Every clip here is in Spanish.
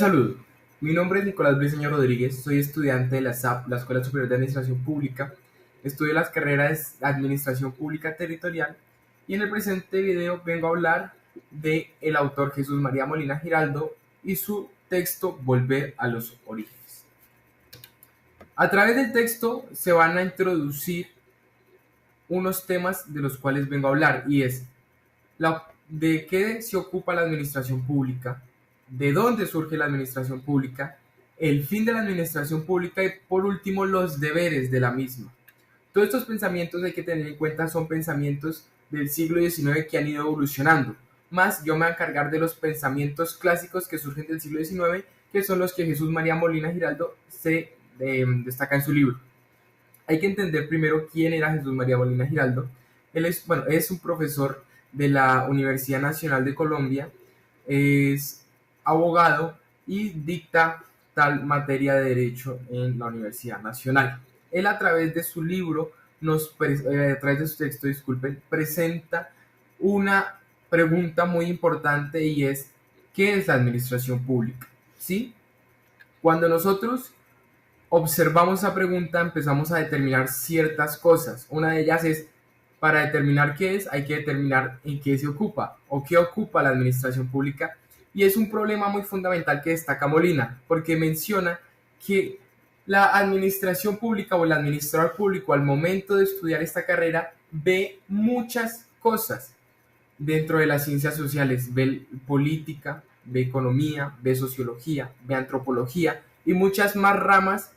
Saludos, mi nombre es Nicolás Briceño Rodríguez, soy estudiante de la SAP, la Escuela Superior de Administración Pública, estudio las carreras de Administración Pública Territorial y en el presente video vengo a hablar de el autor Jesús María Molina Giraldo y su texto Volver a los Orígenes. A través del texto se van a introducir unos temas de los cuales vengo a hablar y es de qué se ocupa la administración pública, de dónde surge la administración pública, el fin de la administración pública y por último los deberes de la misma. Todos estos pensamientos hay que tener en cuenta son pensamientos del siglo XIX que han ido evolucionando. Más yo me voy a encargar de los pensamientos clásicos que surgen del siglo XIX, que son los que Jesús María Molina Giraldo se destaca en su libro. Hay que entender primero quién era Jesús María Molina Giraldo. Él es un profesor de la Universidad Nacional de Colombia, es abogado y dicta tal materia de derecho en la Universidad Nacional. Él a través de su libro, a través de su texto, presenta una pregunta muy importante y es ¿qué es la administración pública? ¿Sí? Cuando nosotros observamos esa pregunta, empezamos a determinar ciertas cosas. Una de ellas es, para determinar qué es, hay que determinar en qué se ocupa o qué ocupa la administración pública. Y es un problema muy fundamental que destaca Molina, porque menciona que la administración pública o el administrador público al momento de estudiar esta carrera ve muchas cosas dentro de las ciencias sociales, ve política, ve economía, ve sociología, ve antropología y muchas más ramas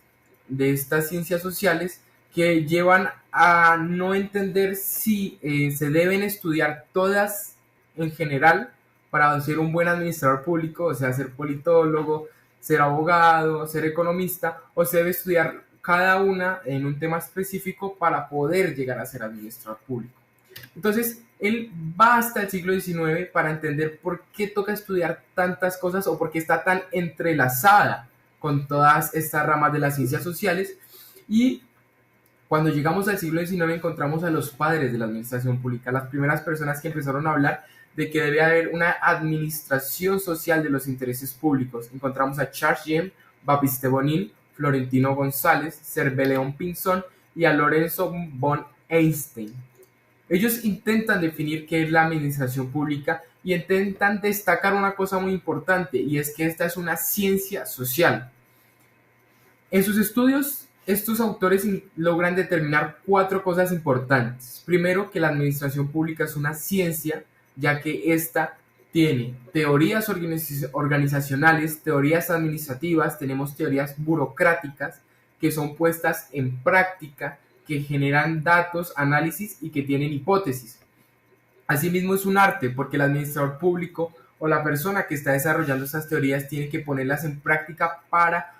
de estas ciencias sociales que llevan a no entender si se deben estudiar todas en general para ser un buen administrador público, o sea, ser politólogo, ser abogado, ser economista, o se debe estudiar cada una en un tema específico para poder llegar a ser administrador público. Entonces, él va hasta el siglo XIX para entender por qué toca estudiar tantas cosas o por qué está tan entrelazada con todas estas ramas de las ciencias sociales. Y cuando llegamos al siglo XIX encontramos a los padres de la administración pública, las primeras personas que empezaron a hablar de que debe haber una administración social de los intereses públicos. Encontramos a Charles James, Baptiste Bonin, Florentino González, Cerveleón Pinzón y a Lorenzo von Einstein. Ellos intentan definir qué es la administración pública y intentan destacar una cosa muy importante, y es que esta es una ciencia social. En sus estudios, estos autores logran determinar 4 cosas importantes. Primero, que la administración pública es una ciencia, ya que esta tiene teorías organizacionales, teorías administrativas, tenemos teorías burocráticas que son puestas en práctica, que generan datos, análisis y que tienen hipótesis. Asimismo es un arte porque el administrador público o la persona que está desarrollando estas teorías tiene que ponerlas en práctica para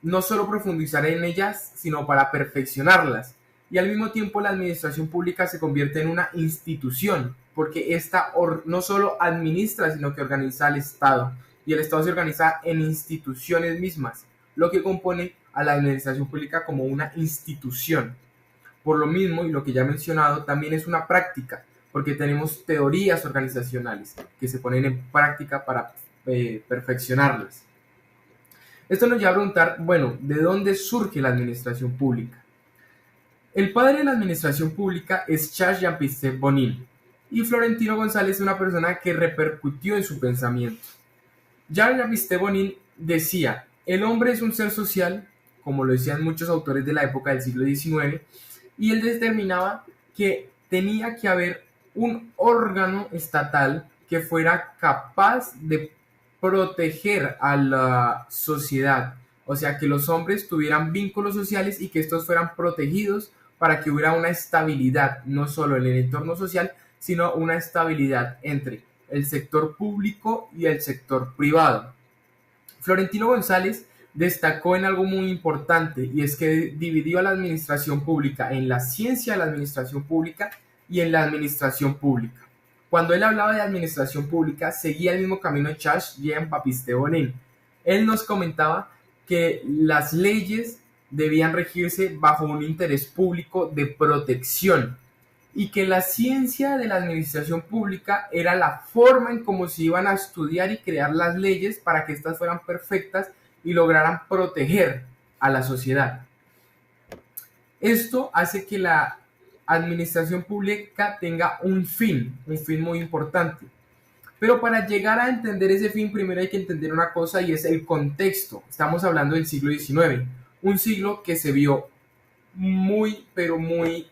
no solo profundizar en ellas, sino para perfeccionarlas. Y al mismo tiempo la administración pública se convierte en una institución, porque esta no solo administra, sino que organiza al Estado. Y el Estado se organiza en instituciones mismas, lo que compone a la administración pública como una institución. Por lo mismo, y lo que ya he mencionado, también es una práctica, porque tenemos teorías organizacionales que se ponen en práctica para perfeccionarlas. Esto nos lleva a preguntar, bueno, ¿de dónde surge la administración pública? El padre de la administración pública es Charles Jean-Baptiste Bonin, y Florentino González es una persona que repercutió en su pensamiento. Charles Jean-Baptiste Bonin decía, el hombre es un ser social, como lo decían muchos autores de la época del siglo XIX, y él determinaba que tenía que haber un órgano estatal que fuera capaz de proteger a la sociedad, o sea, que los hombres tuvieran vínculos sociales y que estos fueran protegidos para que hubiera una estabilidad, no solo en el entorno social, sino una estabilidad entre el sector público y el sector privado. Florentino González destacó en algo muy importante, y es que dividió a la administración pública en la ciencia de la administración pública y en la administración pública. Cuando él hablaba de administración pública, seguía el mismo camino de Charles Jean-Baptiste Bonin. Él nos comentaba que las leyes debían regirse bajo un interés público de protección, y que la ciencia de la administración pública era la forma en cómo se iban a estudiar y crear las leyes para que éstas fueran perfectas y lograran proteger a la sociedad. Esto hace que la administración pública tenga un fin muy importante. Pero para llegar a entender ese fin, primero hay que entender una cosa y es el contexto. Estamos hablando del siglo XIX, un siglo que se vio muy, pero muy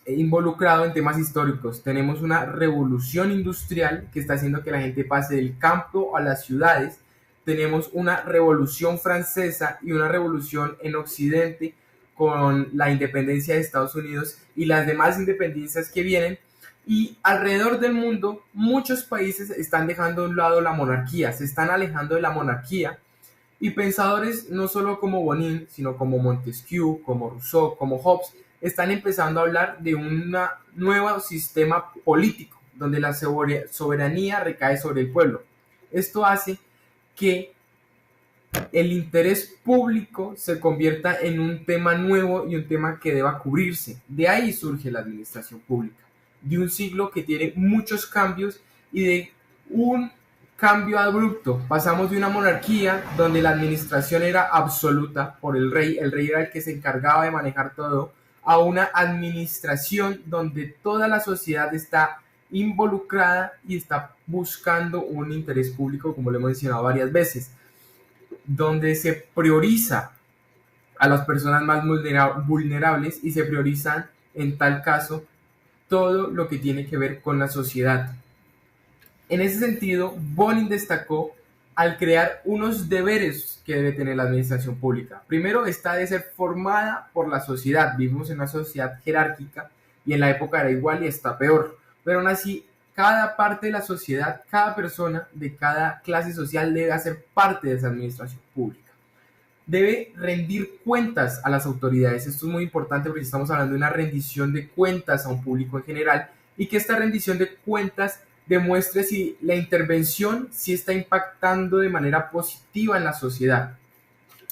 involucrado en temas históricos. Tenemos una revolución industrial que está haciendo que la gente pase del campo a las ciudades. Tenemos una revolución francesa y una revolución en Occidente con la independencia de Estados Unidos y las demás independencias que vienen. Y alrededor del mundo, muchos países están dejando a un lado la monarquía, se están alejando de la monarquía. Y pensadores no solo como Bonin, sino como Montesquieu, como Rousseau, como Hobbes, están empezando a hablar de un nuevo sistema político, donde la soberanía recae sobre el pueblo. Esto hace que el interés público se convierta en un tema nuevo y un tema que deba cubrirse. De ahí surge la administración pública, de un siglo que tiene muchos cambios y de un cambio abrupto. Pasamos de una monarquía donde la administración era absoluta por el rey era el que se encargaba de manejar todo, a una administración donde toda la sociedad está involucrada y está buscando un interés público, como lo he mencionado varias veces, donde se prioriza a las personas más vulnerables y se priorizan en tal caso todo lo que tiene que ver con la sociedad. En ese sentido, Bonin destacó al crear unos deberes que debe tener la administración pública. Primero, esta debe ser formada por la sociedad. Vivimos en una sociedad jerárquica y en la época era igual y está peor. Pero aún así, cada parte de la sociedad, cada persona de cada clase social debe hacer parte de esa administración pública. Debe rendir cuentas a las autoridades. Esto es muy importante porque estamos hablando de una rendición de cuentas a un público en general y que esta rendición de cuentas demuestre si la intervención sí está impactando de manera positiva en la sociedad.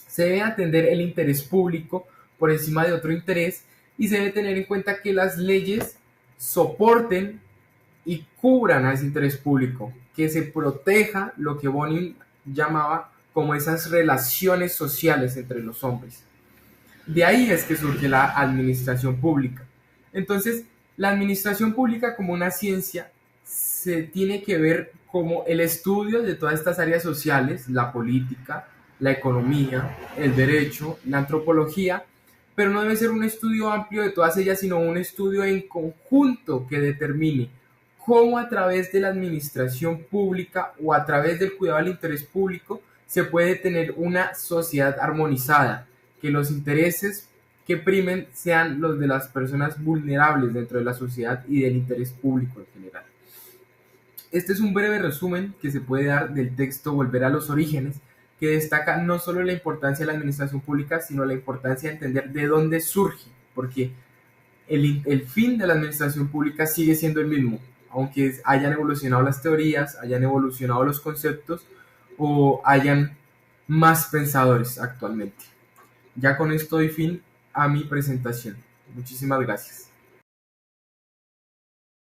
Se debe atender el interés público por encima de otro interés y se debe tener en cuenta que las leyes soporten y cubran a ese interés público, que se proteja lo que Bonin llamaba como esas relaciones sociales entre los hombres. De ahí es que surge la administración pública. Entonces, la administración pública como una ciencia se tiene que ver como el estudio de todas estas áreas sociales, la política, la economía, el derecho, la antropología, pero no debe ser un estudio amplio de todas ellas, sino un estudio en conjunto que determine cómo a través de la administración pública o a través del cuidado del interés público se puede tener una sociedad armonizada, que los intereses que primen sean los de las personas vulnerables dentro de la sociedad y del interés público en general. Este es un breve resumen que se puede dar del texto Volver a los Orígenes, que destaca no solo la importancia de la administración pública, sino la importancia de entender de dónde surge, porque el fin de la administración pública sigue siendo el mismo, aunque hayan evolucionado las teorías, hayan evolucionado los conceptos o hayan más pensadores actualmente. Ya con esto doy fin a mi presentación. Muchísimas gracias.